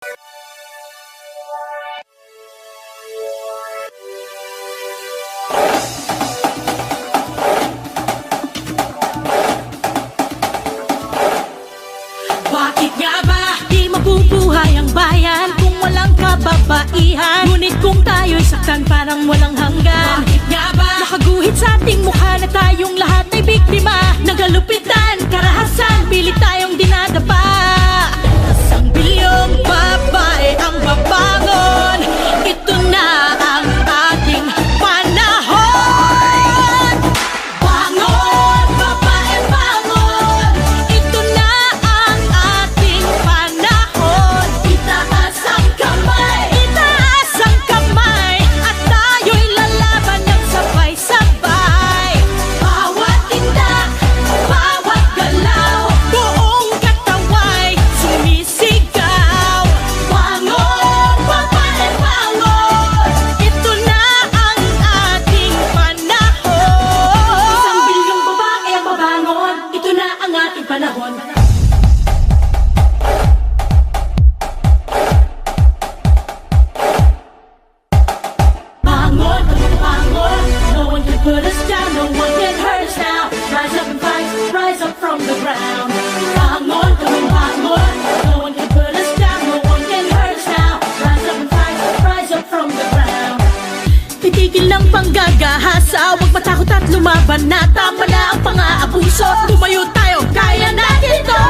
Bakit nga ba di mabubuhay ang bayan kung walang kababaihan? Ngunit kung tayo'y saktan parang walang hanggan. Bakit nga ba nakaguhit sa ating mukha na tayong lahat ay biktima ng kalupitan, karahasan, pilit tayong dinadapa? Isang bilyong babae ang babangon, ito na ang ating panahon. Bangon, babae, bangon, ito na ang ating panahon. Itaas ang kamay, itaas ang kamay, at tayo'y lalaban ng sabay-sabay. Bawat tindak, bawat galaw, buong kataway sumisigaw. Bangon, babae, bangon, ito na ang ating panahon. Isang bilyong babae ang babangon, ito na ang ating panahon. Bangon, bangon, no one can put us down, no one can hurt us now. Rise up and fight, rise up from the ground. Bangon, bangon, no one can put us down, no one can hurt us now. Rise up and fight, rise up from the ground. Titigil ng panggagahasa, huwag matakot at lumaban na. Tama na ang pang-aabuso, tumayo tayo, kaya natin ito.